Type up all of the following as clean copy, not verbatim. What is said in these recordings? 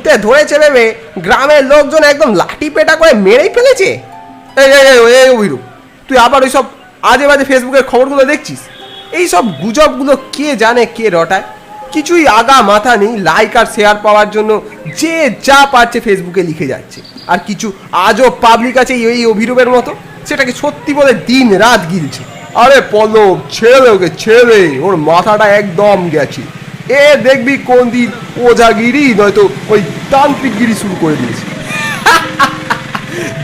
পুলিশকে ধরেছে ভেবে গ্রামের লোকজন একদম লাঠি পেটা করে মেরেই ফেলেছে। এই অভিরূপ, তুই আবার ওইসব আজে বাজে ফেসবুকের খবরগুলো দেখছিস? এইসব গুজবগুলো কে জানে কে রটায়, কিছুই আগা মাথা নেই। লাইক আর শেয়ার পাওয়ার জন্য যে যা পারছে ফেসবুকে লিখে যাচ্ছে, আর কিছু আজও পাবলিক আছে এই অভিরূপের মতো, সেটাকে সত্যি বলে দিন রাত গিলছে। আরে পল্লব, ছেড়ে ওকে, ছেড়ে, ওর মাথাটা একদম গেছে। এ দেখবি কোন দিন ওঝাগিরি নয়তো ওই তান্ত্রিকগিরি শুরু করে দিয়েছে।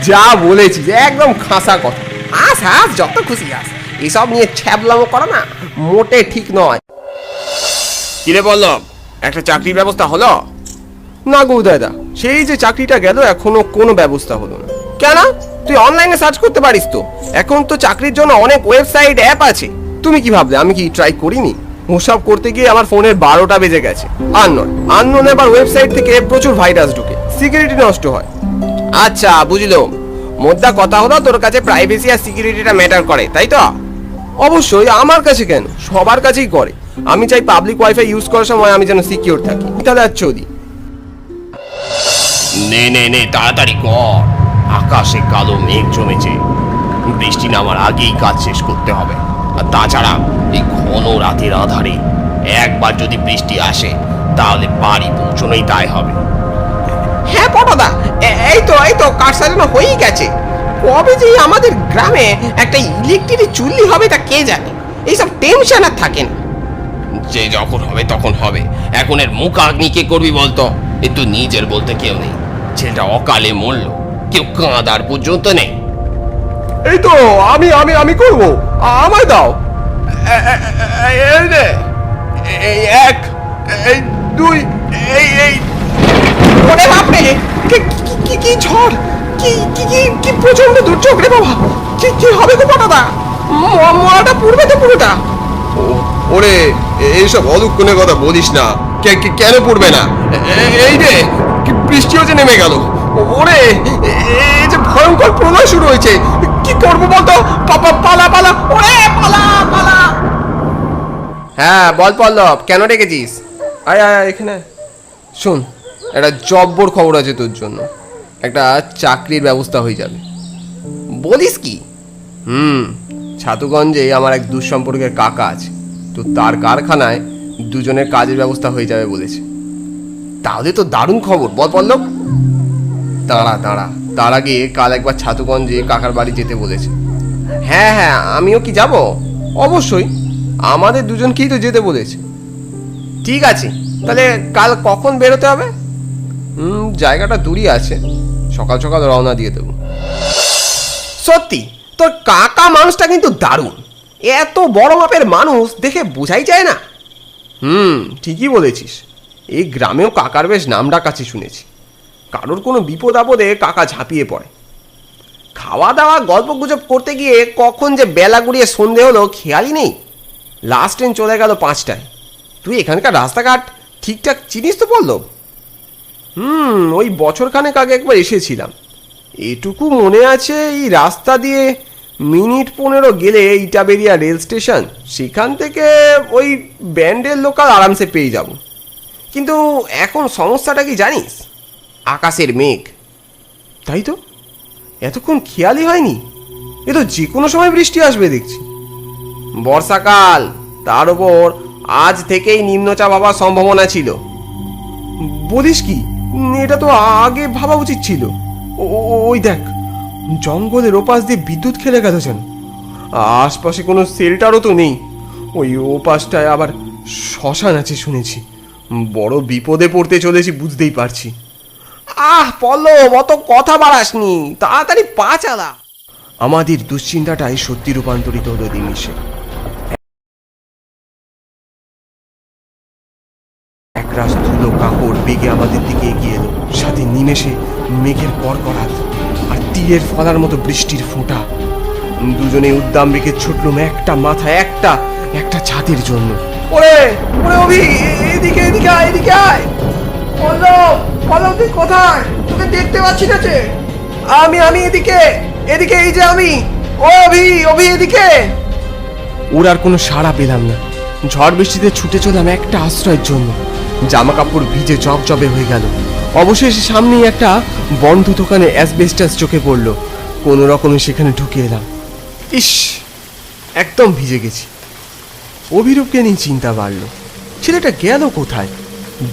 যা বলেছিস একদম খাসা কথা। আস আস, যত খুশি আস, এসব নিয়ে ছ্যাবলামো করা না মোটে ঠিক নয়। কিরে বললাম, একটা চাকরির ব্যবস্থা হলো? না গো দাদা, সেই যে চাকরিটা গেল এখনো কোনো ব্যবস্থা হলো না। কেন? তুই অনলাইনে সার্চ করতে পারিস তো, এখন তো চাকরির জন্য অনেক ওয়েবসাইট অ্যাপ আছে। তুমি কি ভাবলে আমি কি ট্রাই করিনি? ওসব করতে গিয়ে আমার ফোনের 12টা বেজে গেছে। আননোন এবার ওয়েবসাইট থেকে প্রচুর ভাইরাস ঢুকে, সিকিউরিটি নষ্ট হয়। আচ্ছা বুঝলো, মোদ্দা কথা হলো তোর কাছে প্রাইভেসি আর সিকিউরিটিটা ম্যাটার করে, তাই তো? অবশ্যই, আমার কাছে কেন, সবার কাছেই করে। আমি চাই পাবলিক ওয়াইফাই ইউজ করার সময় আমি যেন সিকিউর থাকি। তাহলে আর চলি। নে তাড়াতাড়ি কর, আকাশে কালো মেঘ জমেছে, বৃষ্টি নামার আগেই কাজ শেষ করতে হবে। আর তাছাড়া এই ঘন রাতের আধারে একবার যদি বৃষ্টি আসে তাহলে বাড়ি পৌঁছনোই দায় হবে। হ্যাঁ পটদা, এই তো কাজ সাজানো হয়েই গেছে। কবে যে আমাদের গ্রামে একটা ইলেকট্রিক চুল্লি হবে তা কে জানে। এইসব টেনশন আর থাকে না। যে যখন হবে তখন হবে, এখন এর মুখ আগ্নি কে করবি বলতো? এ তো নিজের বলতে কেউ নেই, ছেলেটা অকালে মরল, কেউ কাঁদার পর্যন্ত নেই। এই তো আমি আমি আমি করব, আমায় দাও। এই এক, এই দুই, এই ওরে বাপ রে, কি ঝড়, কি প্রচন্ড দুর্যোগ রে বাবা। কি হবে গো পটদা? মরাটা পূর্বে তো পুরোটা। ওরে, এইসব অলুক্ষণের কথা বলিস না। কেন পড়বে না? এই রে, বৃষ্টিও যে নেমে গেল। ওরে, এই যে ভয়ঙ্কর প্রলয় শুরু হয়েছে, কি করবো বলতো? পালা, ওরে পালা। হ্যাঁ বল পল্লব, কেন ডেকেছিস? আয় এখানে শোন, একটা জব্বর খবর আছে তোর জন্য। একটা চাকরির ব্যবস্থা হয়ে যাবে। বলিস কি? ছাতুগঞ্জে আমার এক দুঃসম্পর্কের কাকা আছে, তো তার কারখানায় দুজনের কাজের ব্যবস্থা হয়ে যাবে বলেছে। তাহলে তো দারুণ খবর, বল পল্লব। দাঁড়া, তার আগে কাল একবার ছাতুগঞ্জে কাকার বাড়ি যেতে বলেছে। হ্যাঁ, আমিও কি যাব? অবশ্যই, আমাদের দুজনকেই তো যেতে বলেছে। ঠিক আছে, তাহলে কাল কখন বেরোতে হবে? জায়গাটা দূরই আছে, সকাল সকাল রওনা দিয়ে দেবো। সত্যি তোর কাকা মানুষটা কিন্তু দারুণ, এত বড় মাপের মানুষ দেখে বোঝাই যায় না। ঠিকই বলেছিস, এই গ্রামেও কাকার বেশ নামডাক আছে শুনেছি। কারোর কোনো বিপদ আপদে কাকা ঝাঁপিয়ে পড়ে। খাওয়া দাওয়া গল্প গুজব করতে গিয়ে কখন যে বেলা গুড়িয়ে সন্ধে হলো খেয়ালই নেই। লাস্ট ট্রেন চলে গেল 5টায়। তুই এখানকার রাস্তাঘাট ঠিকঠাক চিনিস তো পল্লব? ওই বছরখানেক আগে একবার এসেছিলাম। এটুকু মনে আছে, এই রাস্তা দিয়ে মিনিট 15 গেলে ইটাবেরিয়া রেল স্টেশন, সেখান থেকে ওই ব্যান্ডেল লোকাল আরামসে পেয়ে যাব। কিন্তু এখন সমস্যাটা কি জানিস? আকাশের মেঘ। তাই তো, এতক্ষণ খেয়ালই হয়নি, এ তো যে কোনো সময় বৃষ্টি আসবে দেখছি। বর্ষাকাল, তার ওপর আজ থেকেই নিম্নচাপ হওয়ার সম্ভাবনা ছিল। বলিস কি? এটা তো আগে ভাবা উচিত ছিল। ওই দেখ, জঙ্গলের ওপাশ দিয়ে বিদ্যুৎ খেলে গেল যেন। আশপাশে কোনো শেল্টারও তো নেই। ওই ওপাশটায় আবার শ্মশান আছে শুনেছি। বড় বিপদে পড়তে চলেছি বুঝতেই পারছি। পল্লব, অত কথা বাড়াসনি, তাড়াতাড়ি পা চালা। আমাদের দুশ্চিন্তাটাই সত্যি রূপান্তরিত হলো দিনেশে। একরাশ ধুলো কাপড় বেগে আমাদের দিকে এগিয়ে এলো, সাথে নিমেষে মেঘের কড়কড়াট আর তীরের ফলার মতো বৃষ্টির ফোঁটা। দুজনে উদ্দাম বেগে ছুটলুম একটা মাথা, একটা ছাদের জন্য। ওরে অভি, এদিকে আয়। পল্লব তুই কোথায়? তোকে দেখতে পাচ্ছি না যে। আমি এদিকে, এই যে আমি। অভি এদিকে। ওর আর কোনো সাড়া পেলাম না। ঝড় বৃষ্টিতে ছুটে চলাম একটা আশ্রয়ের জন্য। জামা কাপড় ভিজে জবজবে হয়ে গেল। অবশেষে সামনেই একটা বন্ধ দোকানে অ্যাসবেস্টাস চোখে পড়লো। কোনো রকমে সেখানে ঢুকে এলাম। ইস, একদম ভিজে গেছি। অভিরূপকে নিয়ে চিন্তা বাড়লো। ছেলেটা গেল কোথায়?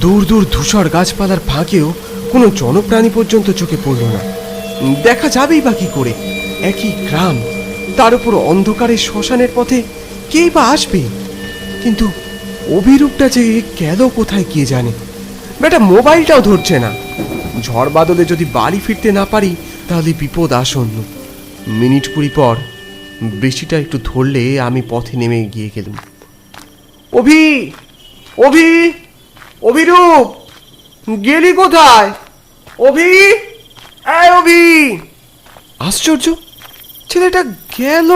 দূর দূর ধূসর গাছপালার ফাঁকেও কোনো জনপ্রাণী পর্যন্ত চোখে পড়ল না। দেখা যাবেই বা কি করে? একই গ্রাম, তার উপর অন্ধকারের শ্মশানের পথে কেই বা আসবে? কিন্তু অভিরূপটা যে গেল কোথায় কে জানে। বেটা মোবাইলটাও ধরছে না। ঝড় বাদলে যদি বাড়ি ফিরতে না পারি তাহলে বিপদ আসন্ন। মিনিট 20 পর বৃষ্টিটা একটু ধরলে আমি পথে নেমে গিয়ে গেলাম। অভি, অভি, অভিরূপ, গেলি কোথায়? অভি, এই অভি! আশ্চর্য, ছেলেটা গেল।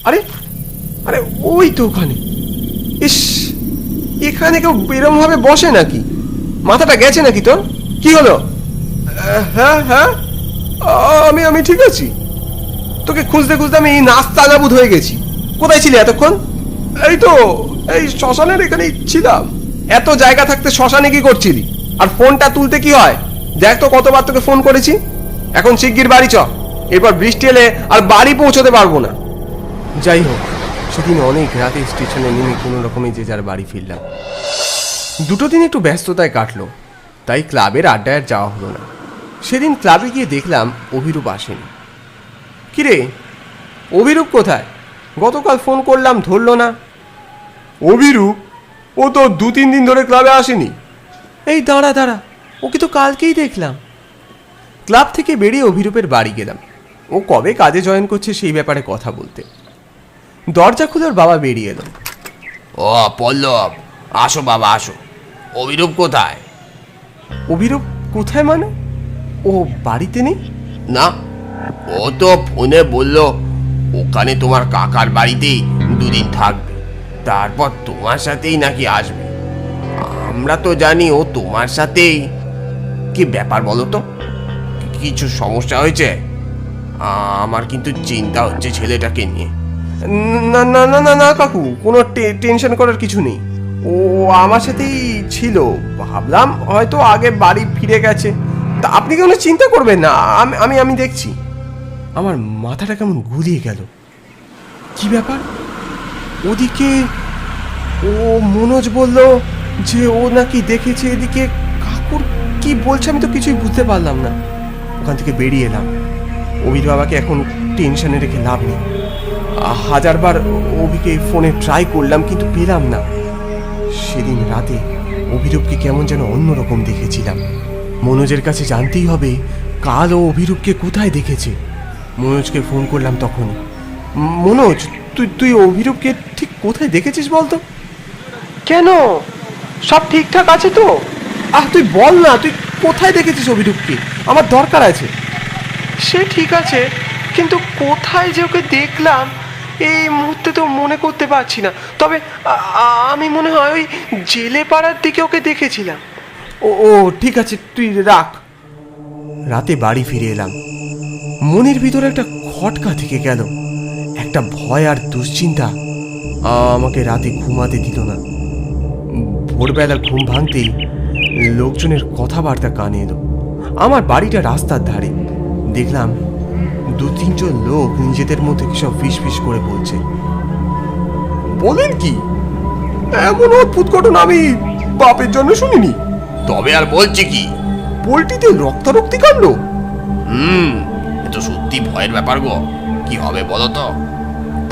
আরে আরে, ওই তো ওখানে। ইস, এখানে কেউ এরম ভাবে বসে নাকি? মাথাটা গেছে নাকি তোর? কি হলো? হ্যাঁ হ্যাঁ, আমি আমি ঠিক আছি। তোকে খুঁজতে খুঁজতে আমি নাস্তা নাবুদ হয়ে গেছি। কোথায় ছিলি এতক্ষণ? এই তো, এই শ্মশানের এখানেই ছিলাম। এত জায়গা থাকতে শ্মশানে কি করছিলি? আর ফোনটা তুলতে কি হয়? দেখ তো কতবার তোকে ফোন করেছি। এখন শিগগির বাড়ি চ, এরপর বৃষ্টি এলে আর বাড়ি পৌঁছতে পারবো না। যাই হোক, সেদিন অনেক রাতে স্টেশনে নেমে কোনো রকমে যে যার বাড়ি ফিরলাম। দুটো দিন একটু ব্যস্ততায় কাটলো, তাই ক্লাবের আড্ডায় আর যাওয়া হলো না। সেদিন ক্লাবে গিয়ে দেখলাম অভিরূপ আসেনি। কিরে, অভিরূপ কোথায়? গতকাল ফোন করলাম, ধরলো না। অভিরূপ? ও তো 2-3 দিন ধরে ক্লাবে আসেনি। এই দাঁড়া দাঁড়া, ওকে তো কালকেই দেখলাম। ক্লাব থেকে বেরিয়ে অভিরূপের বাড়ি গেলাম। ও কবে কাজে জয়েন করছে সেই ব্যাপারে কথা বলতে। দরজা খুলে ওর বাবা বেরিয়ে এলো। ও পল্লব, আসো বাবা আসো। অভিরূপ কোথায়? অভিরূপ কোথায় মানে? ও বাড়িতে নেই? না, ও তো ফোনে বলল ওখানে তোমার কাকার বাড়িতেই 2 দিন থাকবে, তারপর তোমার সাথেই নাকি আসবে। আমরা তো জানি ও তোমার সাথেই। কি ব্যাপার বলো তো? কিছু সমস্যা হয়েছে? আমার কিন্তু চিন্তা হচ্ছে ছেলেটাকে নিয়ে। না না না না না কাকু, কোনো টেনশন করার কিছু নেই। ও আমার সাথেই ছিল। ভাবলাম হয়তো আগে বাড়ি ফিরে গেছে। তা আপনি কোনো চিন্তা করবেন না, আমি আমি আমি দেখছি। আমার মাথাটা কেমন গুলিয়ে গেল। কি ব্যাপার? ওদিকে ও মনোজ বলল যে ও নাকি দেখেছে। এদিকে কাকুর কি বলছে আমি তো কিছুই বুঝতে পারলাম না। ওখান থেকে বেরিয়ে এলাম। অভির বাবাকে এখন টেনশনে রেখে লাভ নেই। 1000বার অভিকে ফোনে ট্রাই করলাম কিন্তু পেলাম না। সেদিন রাতে অভিরূপকে কেমন যেন অন্যরকম দেখেছিলাম। মনোজের কাছে জানতেই হবে কাল ও অভিরূপকে কোথায় দেখেছে। মনোজকে ফোন করলাম তখনই। মনোজ, তুই তুই অভিরূপকে ঠিক কোথায় দেখেছিস বলতো? কেন, সব ঠিকঠাক আছে তো? তুই বল না, তুই কোথায় দেখেছিস অভিরূপকে? আমার দরকার আছে। সে ঠিক আছে, কিন্তু কোথায় যে ওকে দেখলাম এই মুহূর্তে তো মনে করতে পারছি না। তবে আমি মনে হয় ওই জেলে পাড়ার দিকে ওকে দেখেছিলাম। ও ও ঠিক আছে, তুই রাখ। রাতে বাড়ি ফিরে এলাম। মনের ভিতরে একটা খটকা থেকে গেল। একটা ভয় আর দুশ্চিন্তা আমাকে রাতে ঘুমাতে দিল না। ভোরবেলা ঘুম ভাঙতেই লোকজনের কথাবার্তা কানে এলো। আমার বাড়িটা রাস্তার ধারে। দেখলাম 2-3 জন লোক নিজেদের মধ্যে কি সব ফিস করে বলছে। বলেন কি? এমন অদ্ভুত ঘটনা আমি বাপের জন্য শুনিনি। তবে আর বলছে কি? পোল্ট্রিতে রক্তারক্তি কাণ্ড। এ তো সত্যি ভয়ের ব্যাপার গো। কি হবে বলো তো?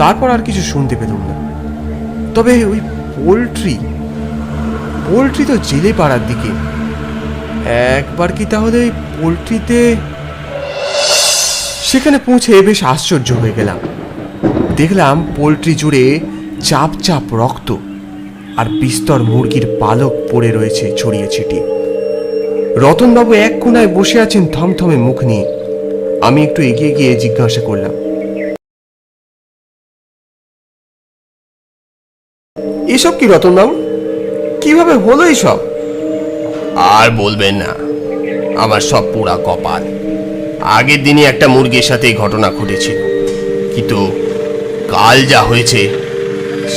তারপর আর কিছু শুনতে পেলাম না। তবে ওই পোল্ট্রি তো জেলে পাড়ার দিকে। একবার কি তাহলে ওই পোল্ট্রিতে? সেখানে পৌঁছে বেশ আশ্চর্য হয়ে গেলাম। দেখলাম পোল্ট্রি জুড়ে চাপ চাপ রক্ত আর বিস্তর মুরগির পালক পড়ে রয়েছে ছড়িয়ে ছিটিয়ে। রতনবাবু এক কোনায় বসে আছেন থমথমে মুখ নিয়ে। আমি একটু এগিয়ে গিয়ে জিজ্ঞাসা করলাম, এসব কি রতনবাবু? কিভাবে হলো এইসব? আর বলবেন না, আমার সব পোড়া কপাল। আগের দিনই একটা মুরগির সাথে এই ঘটনা ঘটেছিল, কিন্তু কাল যা হয়েছে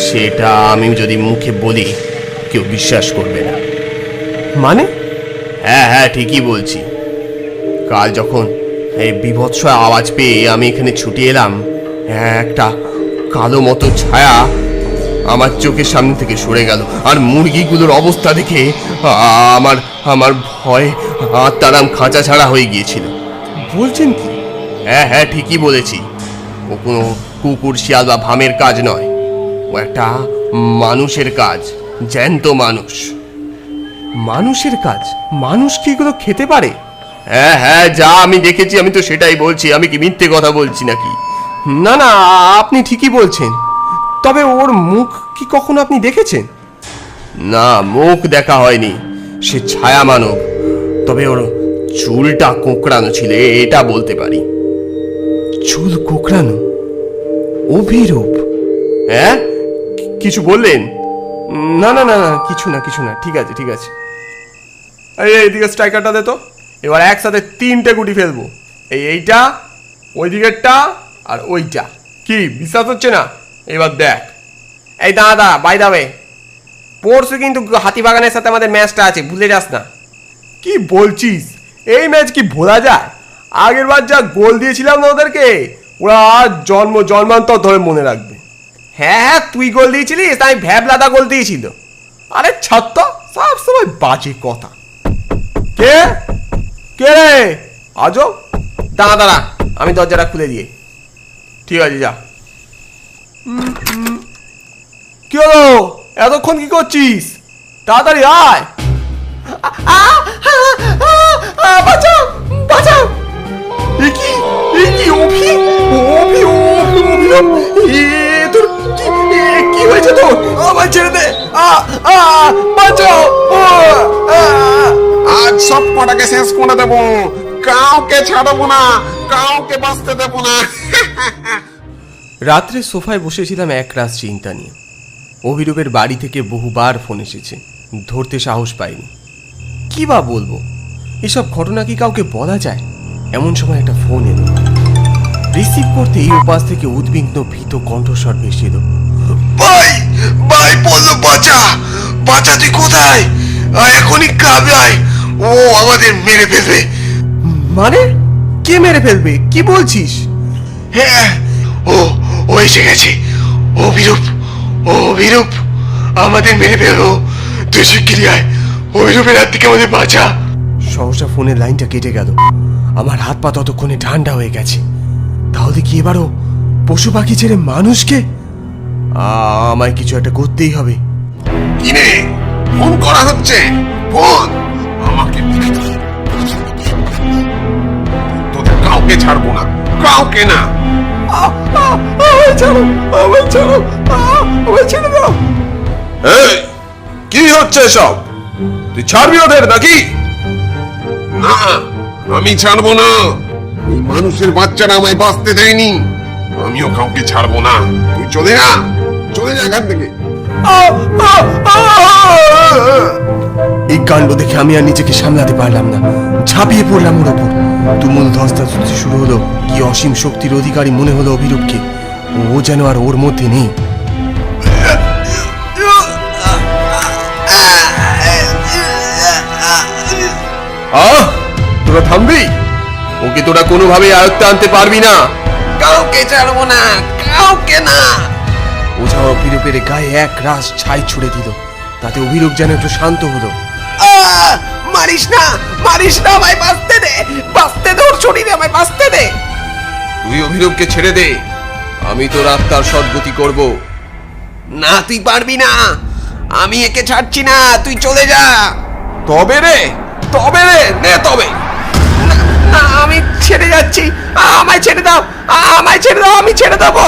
সেটা আমি যদি মুখে বলি কেউ বিশ্বাস করবে না। মানে? হ্যাঁ হ্যাঁ ঠিকই বলছি। কাল যখন এই বীভৎস আওয়াজ পেয়ে আমি এখানে ছুটে এলাম, একটা কালো মতো ছায়া আমার চোখের সামনে থেকে সরে গেল। আর মুরগিগুলোর অবস্থা দেখে আমার আমার ভয়ে আত্মারাম খাঁচা ছাড়া হয়ে গিয়েছিল। বলছেন কি? হ্যাঁ হ্যাঁ ঠিকই বলেছি। ও কোনো কুকুর শিয়াল বা ভামের কাজ নয়, ও একটা মানুষের কাজ, জ্যান্ত মানুষ। মানুষের কাজ? মানুষ কি এগুলো খেতে পারে? হ্যাঁ হ্যাঁ যা আমি দেখেছি আমি তো সেটাই বলছি, আমি কি মিথ্যে কথা বলছি নাকি? না না, আপনি ঠিকই বলছেন। তবে ওর মুখ কি কখনো আপনি দেখেছেন? না, মুখ দেখা হয়নি, সে ছায়া মানব। তবে ওর চুলটা কোঁকড়ানো ছিল, এটা বলতে পারি। চুল কোঁকড়ানো? অভিরূপ? হ্যাঁ, কিছু বললেন? না না না না, কিছু না কিছু না, ঠিক আছে ঠিক আছে। এইদিকে স্ট্রাইকারটা দে তো। এবার একসাথে 3টে গুটি ফেলবো, এইটা, ওই দিকেরটা আর ওইটা। কি বিশ্বাস হচ্ছে না? এবার দেখ। এই দাদা, বাই দা ওয়ে, পরশু কিন্তু হাতিবাগানের সাথে আমাদের ম্যাচটা আছে, ভুলে যাস না। কি বলছিস? এই ম্যাচ কি ভোলা যায়? আগের বার যা গোল দিয়েছিলাম না ওদেরকে, ওরা জন্মান্তর ধরে মনে রাখবে। হ্যাঁ হ্যাঁ, তুই গোল দিয়েছিলিস, তাই ভ্যাবলাদা গোল দিয়েছিল। আরে ছাত্র, সব সময় বাজে কথা। কে কে রে? আজও দাঁড়া দাঁড়া, আমি দরজাটা খুলে দিয়ে। ঠিক আছে, যা। কি হলো? এতক্ষণ কি করছিস? তাড়াতাড়ি আয়। বাঁচাও বাঁচাও! এ কি অভি? অভি অভিনব, তোর কি হয়েছে তোর? আমার ছেড়ে দে, বাঁচাও! আজ সব কটাকে শেষ করে দেবো, কাউকে ছাড়বো না, কাউকে বাঁচতে দেবো না। রাত্রে সোফায় বসেছিলাম একরাশ চিন্তা নিয়ে। অভিরূপের বাড়ি থেকে বহুবার ফোন এসেছে, ধরতে সাহস পাইনি। কি বা বলবো, এসব ঘটনা কি কাউকে বলা যায়? এমন সময় একটা ফোন এলো। রিসিভ করতে এই উপাস থেকে উদ্বিগ্ন ভীত কণ্ঠস্বর ভেসে এলো। ভাই ভাই বললো বাঁচা, বাঁচা, তুই কোথায়? এখনই ক্লাবে আয়, ও আমাদের মেরে ফেলবে। মানে? কে মেরে ফেলবে? কি বলছিস? হ্যাঁ, ও এসে গেছে। অভিরূপ, অভিরূপ আমাদের মেরে ফেলবো। তুই শিগগিরই আয়, অভিরূপের হাত থেকে আমাদের বাঁচা। সহসা ফোনের লাইনটা কেটে গেল। আমার হাত পা ততক্ষণে ঠান্ডা হয়ে গেছে। তাহলে কি এবারও পশু পাখি ছেড়ে মানুষকে? আমায় কিছু একটা করতেই হবে। কিনে ফোন করা হচ্ছে, ফোন আমাকে। তোদের কাউকে ছাড়বো না, কাউকে না। এই, কি হচ্ছে সব? তুই ছাড়বি ওদের নাকি? না, আমি ছাড়বো না। এই মানুষের বাচ্চারা আমায় বাঁচতে দেয়নি, আমিও কাউকে ছাড়বো না। তুই চলে যা, চলে যা এখান থেকে। এই কাণ্ড দেখে আমি আর নিজেকে সামলাতে পারলাম না, ঝাঁপিয়ে পড়লাম ওর ওপর। তুমুল ধস্তাধস্তি শুরু হলো। কি অসীম শক্তির অধিকারী মনে হলো অভিরূপকে। ও যেন আর ওর মধ্যে নেই। তোরা থামবি? ওকে তোরা কোনোভাবেই আয়ত্তে আনতে পারবি না। কাউকে ছাড়বো না, কাউকে না। ওঝা অভিরূপের গায়ে এক রাশ ছাই ছুড়ে দিল। তাতে অভিরূপ যেন একটু শান্ত হলো। মারিস না, মারিস না, আমায় বাঁচতে দে, বাঁচতে দে, ওর শরীরে আমায় বাঁচতে দে। তুই অভিরূপকে ছেড়ে দে, আমি তোর আত্মার সদ্গতি করব। না, তুই পারবি না, আমি একে ছাড়ছি না, তুই চলে যা। তবে রে, তবে রে, নে তবে। না, আমি ছেড়ে যাচ্ছি, আমায় ছেড়ে দাও, আমায় ছেড়ে দাও, আমি ছেড়ে দেবো।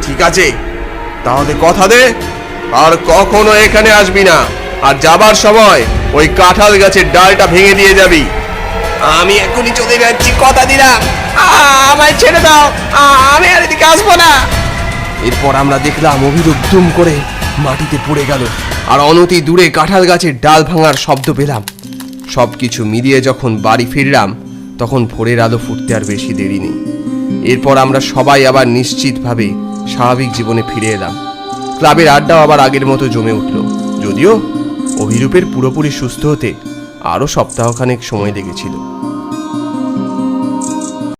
ঠিক আছে, তাহলে কথা দে আর কখনো এখানে আসবি না। আর যাবার সময় ওই কাঁঠাল গাছের ডালটা ভেঙে দিয়ে যাবি। আমি এখনই চলে যাচ্ছি, কথা দিলাম, আমায় ছেড়ে দাও, আমি আর এদিকে আসবো না। এরপর আমরা দেখলাম অভিরূপ দুম করে মাটিতে পড়ে গেল। আর অনতি দূরে কাঁঠাল গাছের ডাল ভাঙার শব্দ পেলাম। সবকিছু মিলিয়ে যখন বাড়ি ফিরলাম, তখন ভোরের আলো ফুটতে আর বেশি দেরি নেই। এরপর আমরা সবাই আবার নিশ্চিতভাবে স্বাভাবিক জীবনে ফিরে এলাম। ক্লাবের আড্ডাও আবার আগের মতো জমে উঠল। যদিও অভিরূপের পুরোপুরি সুস্থ হতে আরও সপ্তাহখানেক সময় লেগেছিল।